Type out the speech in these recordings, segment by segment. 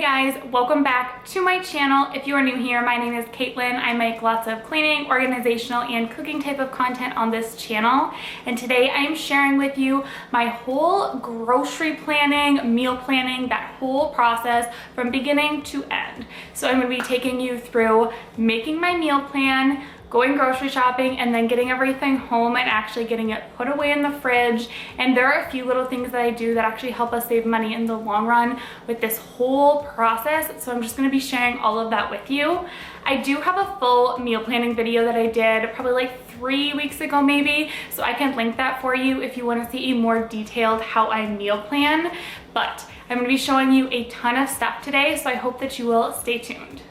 guys, welcome back to my channel. If you are new here, my name is Caitlin. I make lots of cleaning, organizational, and cooking type of content on this channel. And today I am sharing with you my whole grocery planning, meal planning, that whole process from beginning to end. So I'm going to be taking you through making my meal plan, going grocery shopping, and then getting everything home and actually getting it put away in the fridge. And there are a few little things that I do that actually help us save money in the long run with this whole process. So I'm just going to be sharing all of that with you. I do have a full meal planning video that I did probably like 3 weeks ago maybe, so I can link that for you if you want to see a more detailed how I meal plan. But I'm going to be showing you a ton of stuff today, so I hope that you will stay tuned.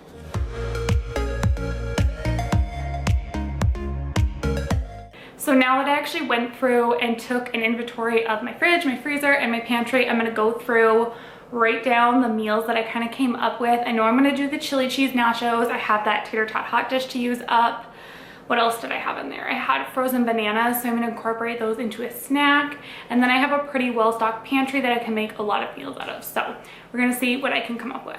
So now that I actually went through and took an inventory of my fridge, my freezer, and my pantry, I'm gonna go through, write down the meals that I kind of came up with. I know I'm gonna do the chili cheese nachos. I have that tater tot hot dish to use up. What else did I have in there? I had frozen bananas, so I'm gonna incorporate those into a snack. And then I have a pretty well-stocked pantry that I can make a lot of meals out of. So we're gonna see what I can come up with.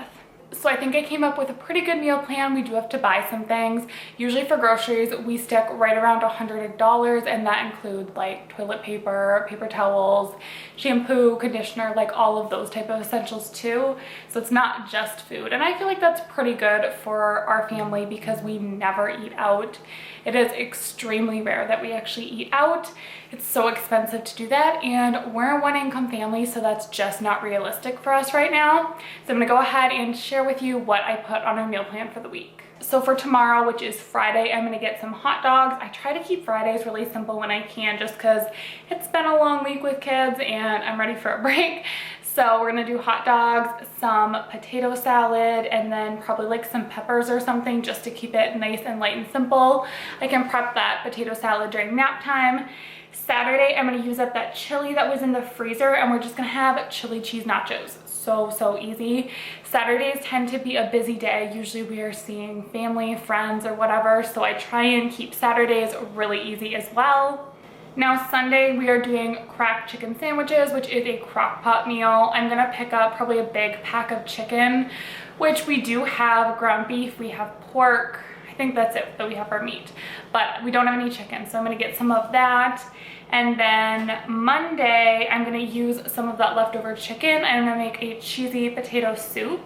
So I think I came up with a pretty good meal plan. We do have to buy some things. Usually for groceries, we stick right around $100, and that includes like toilet paper, paper towels, shampoo, conditioner, like all of those type of essentials too. So it's not just food. And I feel like that's pretty good for our family because we never eat out. It is extremely rare that we actually eat out. It's so expensive to do that, and we're a one-income family, so that's just not realistic for us right now. So I'm gonna go ahead and share with you what I put on our meal plan for the week. So for tomorrow, which is Friday, I'm gonna get some hot dogs. I try to keep Fridays really simple when I can, just because it's been a long week with kids and I'm ready for a break. So we're gonna do hot dogs, some potato salad, and then probably like some peppers or something just to keep it nice and light and simple. I can prep that potato salad during nap time. Saturday, I'm gonna use up that chili that was in the freezer, and we're just gonna have chili cheese nachos. So easy. Saturdays tend to be a busy day. Usually we are seeing family, friends, or whatever, so I try and keep Saturdays really easy as well. Now Sunday, we are doing cracked chicken sandwiches, which is a crock pot meal. I'm gonna pick up probably a big pack of chicken, which we do have ground beef, we have pork. I think that's it that we have for meat, but we don't have any chicken, so I'm gonna get some of that. And then Monday, I'm gonna use some of that leftover chicken. I'm gonna make a cheesy potato soup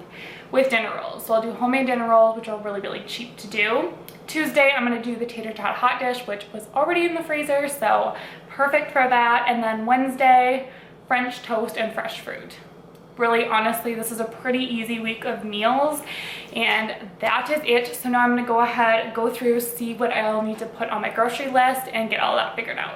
with dinner rolls. So I'll do homemade dinner rolls, which are really cheap to do. Tuesday, I'm gonna do the tater tot hot dish, which was already in the freezer, so perfect for that. And then Wednesday, French toast and fresh fruit. Really, honestly, this is a pretty easy week of meals, and that is it. So now I'm gonna go ahead, go through, see what I'll need to put on my grocery list and get all that figured out.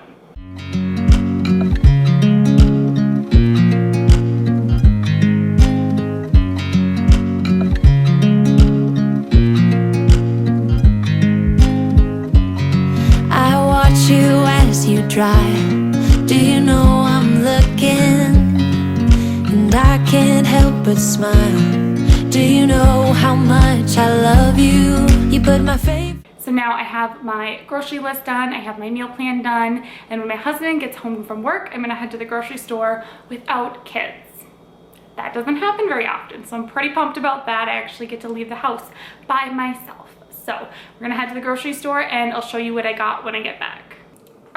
You drive, do you know I'm looking, and I can't help but smile. Do you know how much I love you? You put my faith. So now I have my grocery list done, I have my meal plan done, and when my husband gets home from work, I'm gonna head to the grocery store without kids. That doesn't happen very often, so I'm pretty pumped about that. I actually get to leave the house by myself. So we're gonna head to the grocery store and I'll show you what I got when I get back.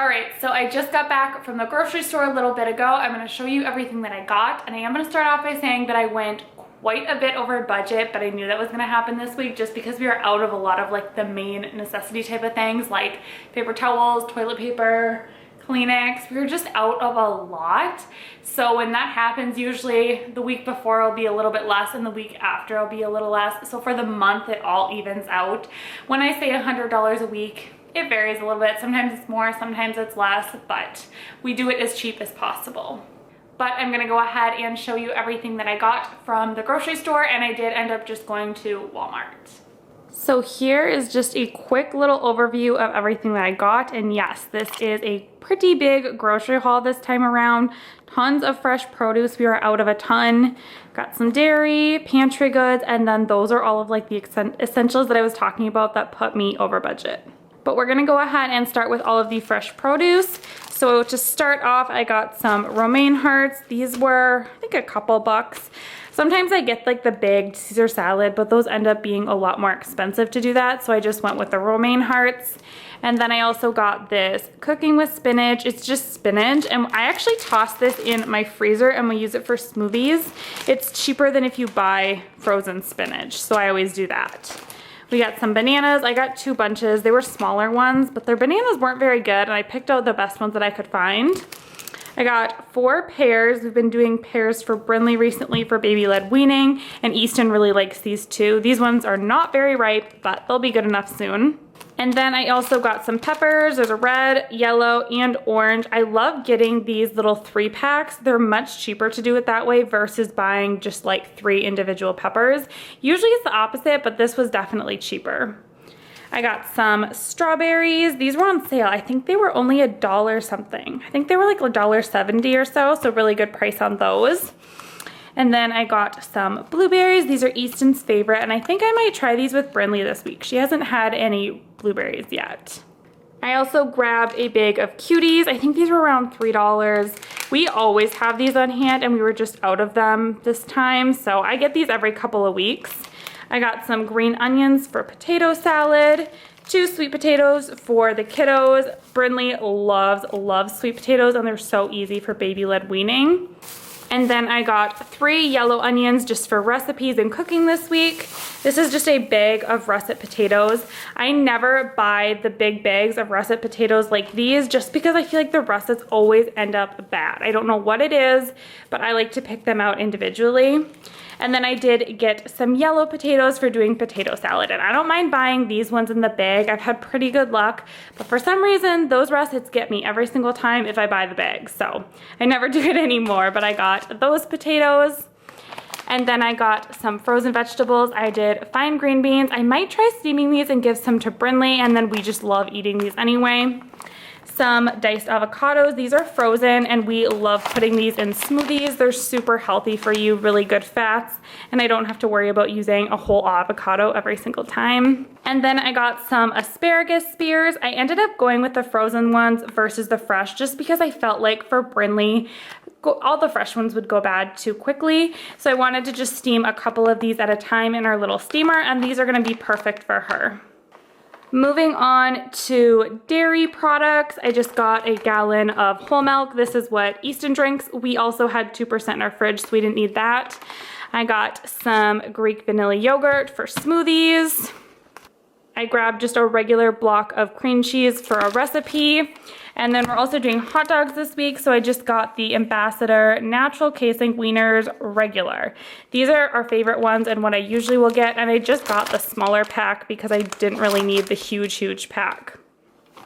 All right, so I just got back from the grocery store a little bit ago. I'm gonna show you everything that I got, and I am gonna start off by saying that I went quite a bit over budget, but I knew that was gonna happen this week just because we are out of a lot of like the main necessity type of things like paper towels, toilet paper, Kleenex. We were just out of a lot. So when that happens, usually the week before will be a little bit less and the week after will be a little less. So for the month, it all evens out. When I say $100 a week, it varies a little bit. Sometimes it's more, sometimes it's less, but we do it as cheap as possible. But I'm gonna go ahead and show you everything that I got from the grocery store, and I did end up just going to Walmart. So here is just a quick little overview of everything that I got, and yes, this is a pretty big grocery haul this time around. Tons of fresh produce. We are out of a ton. Got some dairy, pantry goods, and then those are all of like the essentials that I was talking about that put me over budget. But we're gonna go ahead and start with all of the fresh produce. So to start off, I got some romaine hearts. These were, I think, a couple bucks. Sometimes I get like the big Caesar salad, but those end up being a lot more expensive to do that, so I just went with the romaine hearts. And then I also got this cooking with spinach. It's just spinach, and I actually toss this in my freezer and we use it for smoothies. It's cheaper than if you buy frozen spinach, so I always do that. We got some bananas. I got 2 bunches. They were smaller ones, but their bananas weren't very good, and I picked out the best ones that I could find. I got 4 pears. We've been doing pears for Brinley recently for baby-led weaning, and Easton really likes these too. These ones are not very ripe, but they'll be good enough soon. And then I also got some peppers. There's a red, yellow, and orange. I love getting these little 3-packs. They're much cheaper to do it that way versus buying just like 3 individual peppers. Usually it's the opposite, but this was definitely cheaper. I got some strawberries. These were on sale. I think they were only $1 something. I think they were like $1.70 or so, so really good price on those. And then I got some blueberries. These are Easton's favorite, and I think I might try these with Brinley this week. She hasn't had any blueberries yet. I also grabbed a bag of cuties. I think these were around $3. We always have these on hand, and we were just out of them this time, so I get these every couple of weeks. I got some green onions for potato salad, 2 sweet potatoes for the kiddos. Brinley loves sweet potatoes, and they're so easy for baby-led weaning. And then I got 3 yellow onions just for recipes and cooking this week. This is just a bag of russet potatoes. I never buy the big bags of russet potatoes like these just because I feel like the russets always end up bad. I don't know what it is, but I like to pick them out individually. And then I did get some yellow potatoes for doing potato salad. And I don't mind buying these ones in the bag. I've had pretty good luck. But for some reason, those russets get me every single time if I buy the bag. So I never do it anymore. But I got those potatoes. And then I got some frozen vegetables. I did fine green beans. I might try steaming these and give some to Brinley. And then we just love eating these anyway. Some diced avocados. These are frozen, and we love putting these in smoothies. They're super healthy for you, really good fats, and I don't have to worry about using a whole avocado every single time. And then I got some asparagus spears. I ended up going with the frozen ones versus the fresh just because I felt like for Brinley, all the fresh ones would go bad too quickly. So I wanted to just steam a couple of these at a time in our little steamer, and these are gonna be perfect for her. Moving on to dairy products, I just got a gallon of whole milk. This is what Easton drinks. We also had 2% in our fridge, so we didn't need that. I got some Greek vanilla yogurt for smoothies. I grabbed just a regular block of cream cheese for a recipe. And then we're also doing hot dogs this week, so I just got the Ambassador Natural Casing Wieners Regular. These are our favorite ones and what I usually will get, and I just got the smaller pack because I didn't really need the huge pack.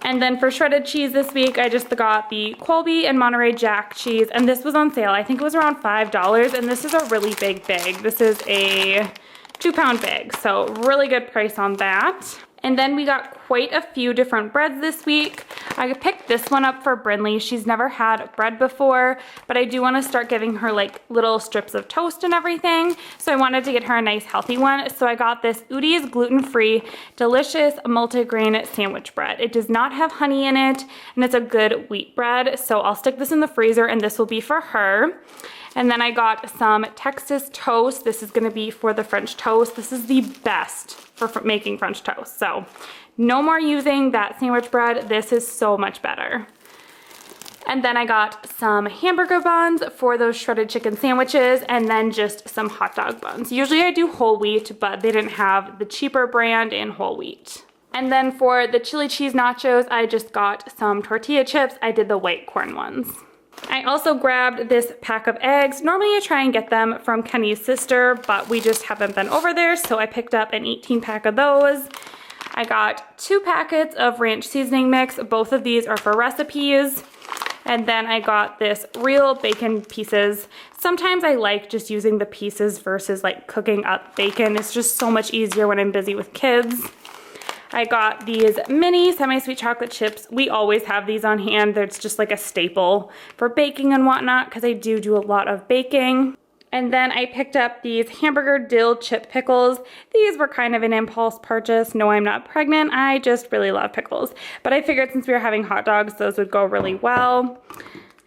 And then for shredded cheese this week, I just got the Colby and Monterey Jack cheese, and this was on sale. I think it was around $5, and this is a really big bag. This is a 2-pound bag, so really good price on that. And then we got quite a few different breads this week. I picked this one up for Brinley. She's never had bread before, but I do want to start giving her like little strips of toast and everything. So I wanted to get her a nice healthy one. So I got this Udi's gluten-free, delicious multigrain sandwich bread. It does not have honey in it, and it's a good wheat bread. So I'll stick this in the freezer, and this will be for her. And then I got some Texas toast. This is gonna be for the French toast. This is the best for making French toast. So no more using that sandwich bread. This is so much better. And then I got some hamburger buns for those shredded chicken sandwiches, and then just some hot dog buns. Usually I do whole wheat, but they didn't have the cheaper brand in whole wheat. And then for the chili cheese nachos, I just got some tortilla chips. I did the white corn ones. I also grabbed this pack of eggs. Normally I try and get them from Kenny's sister, but we just haven't been over there, so I picked up an 18-pack of those. I got 2 packets of ranch seasoning mix. Both of these are for recipes. And then I got this real bacon pieces. Sometimes I like just using the pieces versus like cooking up bacon. It's just so much easier when I'm busy with kids. I got these mini semi-sweet chocolate chips. We always have these on hand. It's just like a staple for baking and whatnot because I do a lot of baking. And then I picked up these hamburger dill chip pickles. These were kind of an impulse purchase. No, I'm not pregnant. I just really love pickles. But I figured since we were having hot dogs, those would go really well.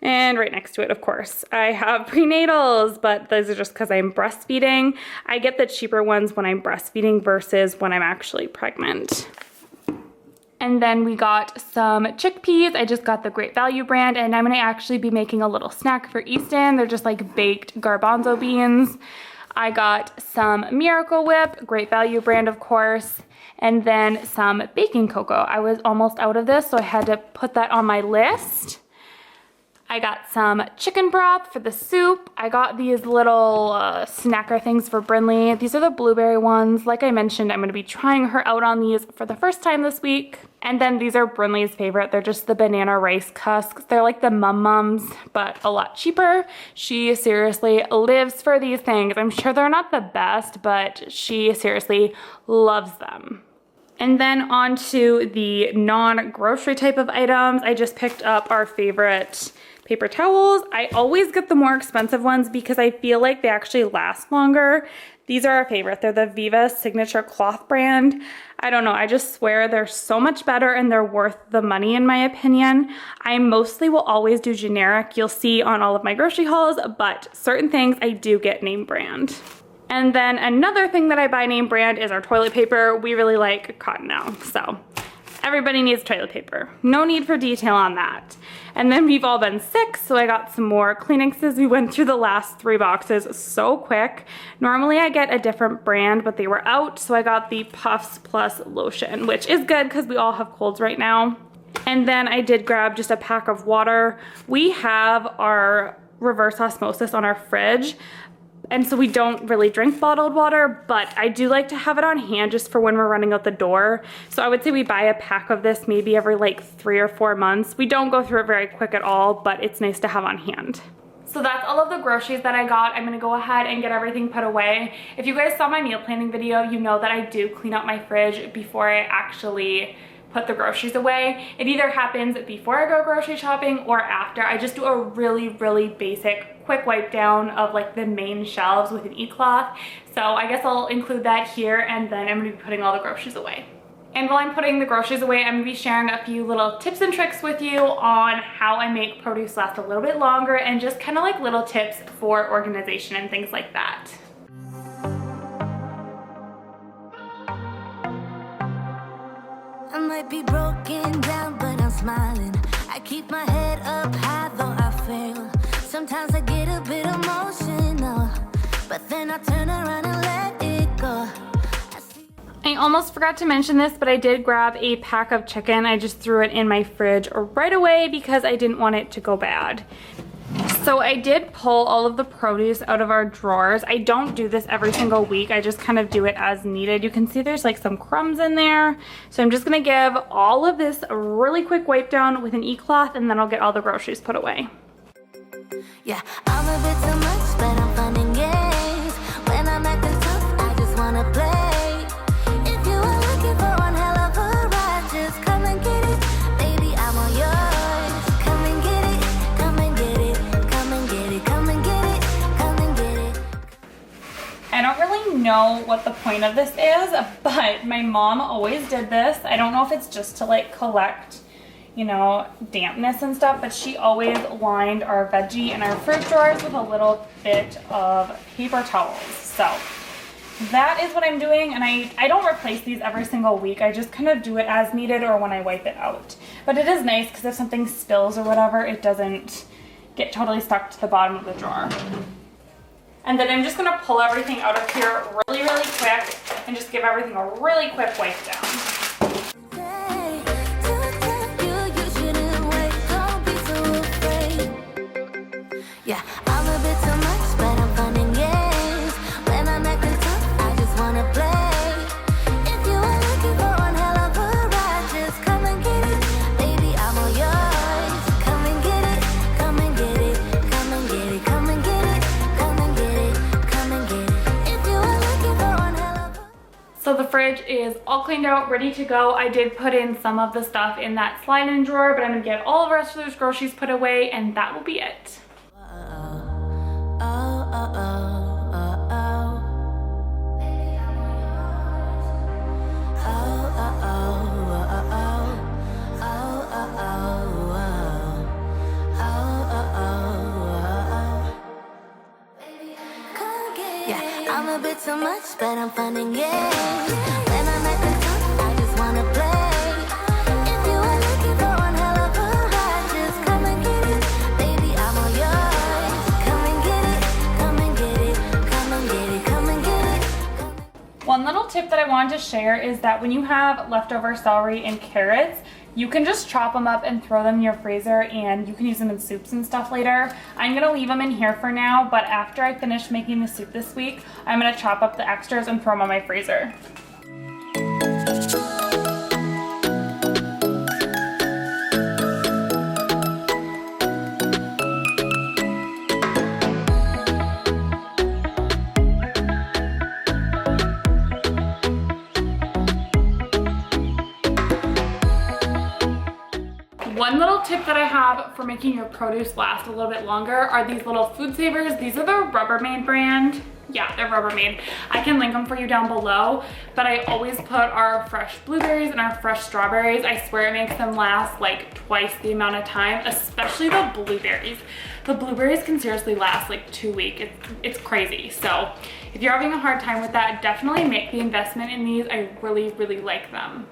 And right next to it, of course, I have prenatals, but those are just because I'm breastfeeding. I get the cheaper ones when I'm breastfeeding versus when I'm actually pregnant. And then we got some chickpeas. I just got the Great Value brand, and I'm gonna actually be making a little snack for Easton. They're just like baked garbanzo beans. I got some Miracle Whip, Great Value brand, of course, and then some baking cocoa. I was almost out of this, so I had to put that on my list. I got some chicken broth for the soup. I got these little snacker things for Brinley. These are the blueberry ones. Like I mentioned, I'm gonna be trying her out on these for the first time this week. And then these are Brinley's favorite. They're just the banana rice cusks. They're like the Mum Mums, but a lot cheaper. She seriously lives for these things. I'm sure they're not the best, but she seriously loves them. And then on to the non-grocery type of items. I just picked up our favorite paper towels. I always get the more expensive ones because I feel like they actually last longer. These are our favorite. They're the Viva Signature Cloth brand. I don't know, I just swear they're so much better and they're worth the money in my opinion. I mostly will always do generic. You'll see on all of my grocery hauls, but certain things I do get name brand. And then another thing that I buy name brand is our toilet paper. We really like Cottonelle, so everybody needs toilet paper. No need for detail on that. And then we've all been sick, so I got some more Kleenexes. We went through the last 3 boxes so quick. Normally I get a different brand, but they were out, so I got the Puffs Plus lotion, which is good because we all have colds right now. And then I did grab just a pack of water. We have our reverse osmosis on our fridge, and so we don't really drink bottled water, but I do like to have it on hand just for when we're running out the door. So I would say we buy a pack of this maybe every like 3 or 4 months. We don't go through it very quick at all, but it's nice to have on hand. So that's all of the groceries that I got. I'm gonna go ahead and get everything put away. If you guys saw my meal planning video, you know that I do clean out my fridge before I actually put the groceries away. It either happens before I go grocery shopping or after. I just do a really basic quick wipe down of like the main shelves with an e-cloth. So I guess I'll include that here, and then I'm gonna be putting all the groceries away. And while I'm putting the groceries away, I'm gonna be sharing a few little tips and tricks with you on how I make produce last a little bit longer, and just kind of like little tips for organization and things like that. I might be broken down, but I'm smiling. I keep my head up high, though I fail. Sometimes I get a bit emotional, but then I turn around and let it go. I almost forgot to mention this, but I did grab a pack of chicken. I just threw it in my fridge right away because I didn't want it to go bad. So I did pull all of the produce out of our drawers. I don't do this every single week. I just kind of do it as needed. You can see there's like some crumbs in there. So I'm just gonna give all of this a really quick wipe down with an e-cloth, and then I'll get all the groceries put away. Yeah, I'm a bit too much, but I'm fun and games. When I'm acting tough, I just wanna play. If you are looking for one hell of a ride, just come and get it. Baby, I'm all yours. Come and get it, come and get it, come and get it, come and get it, come and get it. I don't really know what the point of this is, but my mom always did this. I don't know if it's just to like collect, you know, dampness and stuff, but she always lined our veggie and our fruit drawers with a little bit of paper towels. So that is what I'm doing, and I don't replace these every single week. I just kind of do it as needed or when I wipe it out. But it is nice because if something spills or whatever, it doesn't get totally stuck to the bottom of the drawer. And then I'm just gonna pull everything out of here really quick and just give everything a really quick wipe down. Yeah, I'm a bit too much, but I'm fun and games. When I'm acting tough, I just wanna play. If you are looking for one hell of a ride, just come and get it. Baby, I'm all yours. Come and get it, come and get it, come and get it, come and get it, come and get it, come and get it. If you are looking for one hell of a... So the fridge is all cleaned out, ready to go. I did put in some of the stuff in that slide-in drawer, but I'm gonna get all of the rest of those groceries put away, and that will be it. a bit too much, but I'm fun and games. When I'm at the top, I just wanna play. If you are looking for one hell of a ride, just come and get it. Baby, I'm all yours. Come and get it, come and get it, come and get it, come and get it. One little tip that I wanted to share is that when you have leftover celery and carrots, you can just chop them up and throw them in your freezer, and you can use them in soups and stuff later. I'm gonna leave them in here for now, but after I finish making the soup this week, I'm gonna chop up the extras and throw them in my freezer. One little tip that I have for making your produce last a little bit longer are these little food savers. These are the Rubbermaid brand. Yeah, they're Rubbermaid. I can link them for you down below, but I always put our fresh blueberries and our fresh strawberries. I swear it makes them last like twice the amount of time, especially the blueberries. The blueberries can seriously last like 2 weeks. It's crazy. So if you're having a hard time with that, definitely make the investment in these. I really, really like them.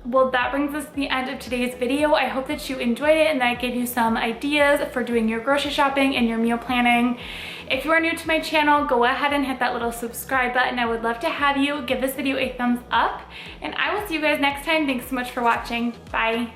Well, that brings us to the end of today's video. I hope that you enjoyed it and that I gave you some ideas for doing your grocery shopping and your meal planning. If you are new to my channel, go ahead and hit that little subscribe button. I would love to have you give this video a thumbs up, and I will see you guys next time. Thanks so much for watching. Bye.